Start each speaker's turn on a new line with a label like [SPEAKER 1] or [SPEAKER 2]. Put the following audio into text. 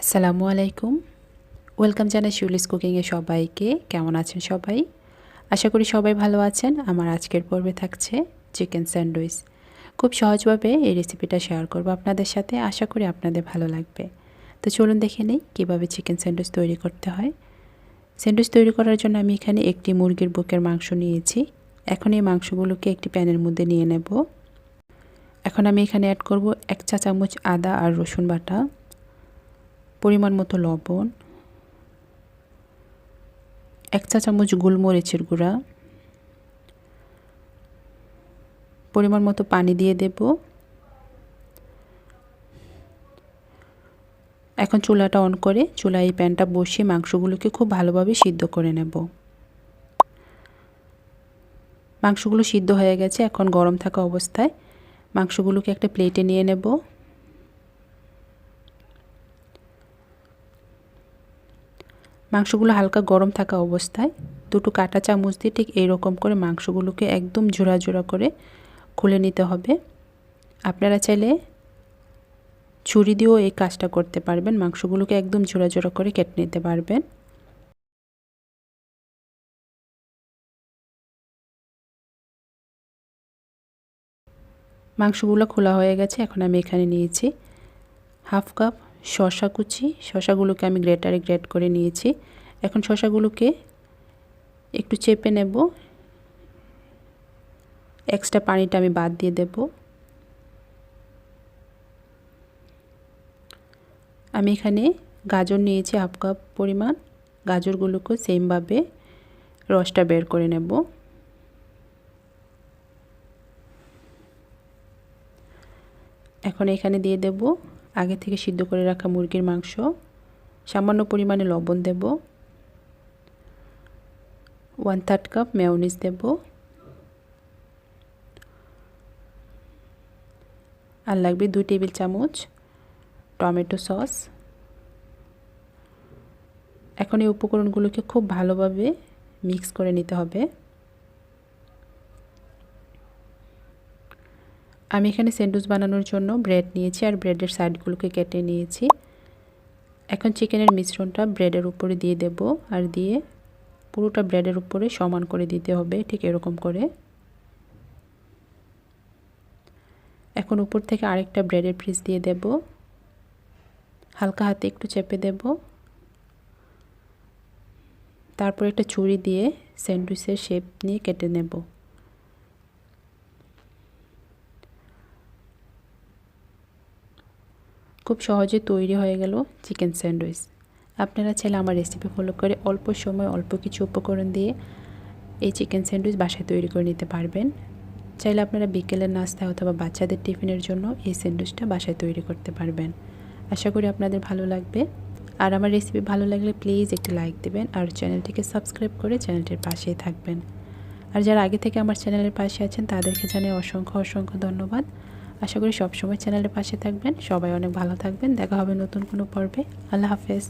[SPEAKER 1] আসসালামু আলাইকুম। ওয়েলকাম জানাই শিউলিস কুকিংয়ে সবাইকে। কেমন আছেন সবাই? আশা করি সবাই ভালো আছেন। আমার আজকের পর্বে থাকছে চিকেন স্যান্ডউইচ। খুব সহজভাবে এই রেসিপিটা শেয়ার করব আপনাদের সাথে। আশা করি আপনাদের ভালো লাগবে। তো চলুন দেখে নিই কীভাবে চিকেন স্যান্ডউইচ তৈরি করতে হয়। স্যান্ডউইচ তৈরি করার জন্য আমি এখানে একটি মুরগির বুকের মাংস নিয়েছি। এখন এই মাংসগুলোকে একটি প্যানের মধ্যে নিয়ে নেব। এখন আমি এখানে অ্যাড করব 1 চা চামচ আদা আর রসুন বাটা, পরিমাণ মতো লবণ, 1 চা চামচ গোলমরিচের গুঁড়া, পরিমাণ মতো পানি দিয়ে দেব। এখন চুলাটা অন করে চুলায় এই প্যানটা বসিয়ে মাংসগুলোকে খুব ভালোভাবে সিদ্ধ করে নেব। মাংসগুলো সিদ্ধ হয়ে গেছে। এখন গরম থাকা অবস্থায় মাংসগুলোকে একটা প্লেটে নিয়ে নেব। মাংসগুলো হালকা গরম থাকা অবস্থায় দুটো কাঁটা চামচ দিয়ে ঠিক এইরকম করে মাংসগুলোকে একদম জোড়া জোড়া করে খুলে নিতে হবে। আপনারা চাইলে ছুরি দিয়েও এই কাজটা করতে পারবেন। মাংসগুলোকে একদম জোড়া জোড়া করে কেটে নিতে পারবেন। মাংসগুলো খোলা হয়ে গেছে। এখন আমি এখানে নিয়েছি হাফ কাপ শসা কুচি। শসাগুলোকে আমি গ্রেটারে গ্রেট করে নিয়েছি। এখন শসাগুলোকে একটু চেপে নেব। এক্সট্রা পানিটা আমি বাদ দিয়ে দেব। আমি এখানে গাজর নিয়েছি হাফ কাপ পরিমাণ। গাজরগুলোকে সেমভাবে রসটা বের করে নেব। এখন এখানে দিয়ে দেব আগে থেকে সিদ্ধ করে রাখা মুরগির মাংস। সামান্য পরিমাণে লবণ দেব। 1/3 কাপ মেয়োনিজ দেব। আর লাগবে 2 টেবিল চামচ টমেটো সস। এখন এই উপকরণগুলোকে খুব ভালোভাবে মিক্স করে নিতে হবে। আমি এখানে স্যান্ডউইচ বানানোর জন্য ব্রেড নিয়েছি আর ব্রেডের সাইডগুলোকে কেটে নিয়েছি। এখন চিকেনের মিশ্রণটা ব্রেডের উপরে দিয়ে দেব আর দিয়ে পুরোটা ব্রেডের উপরে সমান করে দিতে হবে, ঠিক এরকম করে। এখন উপর থেকে আরেকটা ব্রেডের পিস দিয়ে দেব। হালকা হাতে একটু চেপে দেব। তারপর একটা ছুরি দিয়ে স্যান্ডউইচের শেপ নিয়ে কেটে নেব। খুব সহজে তৈরি হয়ে গেল চিকেন স্যান্ডউইচ। আপনারা চাইলে আমার রেসিপি ফলো করে অল্প সময় অল্প কিছু উপকরণ দিয়ে এই চিকেন স্যান্ডউইচ বাসায় তৈরি করে নিতে পারবেন। চাইলে আপনারা বিকেলের নাস্তা অথবা বাচ্চাদের টিফিনের জন্য এই স্যান্ডউইচটা বাসায় তৈরি করতে পারবেন। আশা করি আপনাদের ভালো লাগবে। আর আমার রেসিপি ভালো লাগলে প্লিজ একটি লাইক দেবেন আর চ্যানেলটিকে সাবস্ক্রাইব করে চ্যানেলটির পাশেই থাকবেন। আর যারা আগে থেকে আমার চ্যানেলের পাশে আছেন তাদেরকে জানাই অসংখ্য অসংখ্য ধন্যবাদ। আশা করি সবসময় চ্যানেলের পাশে থাকবেন। সবাই অনেক ভালো থাকবেন। দেখা হবে নতুন কোনো পর্বে। আল্লাহ হাফেজ।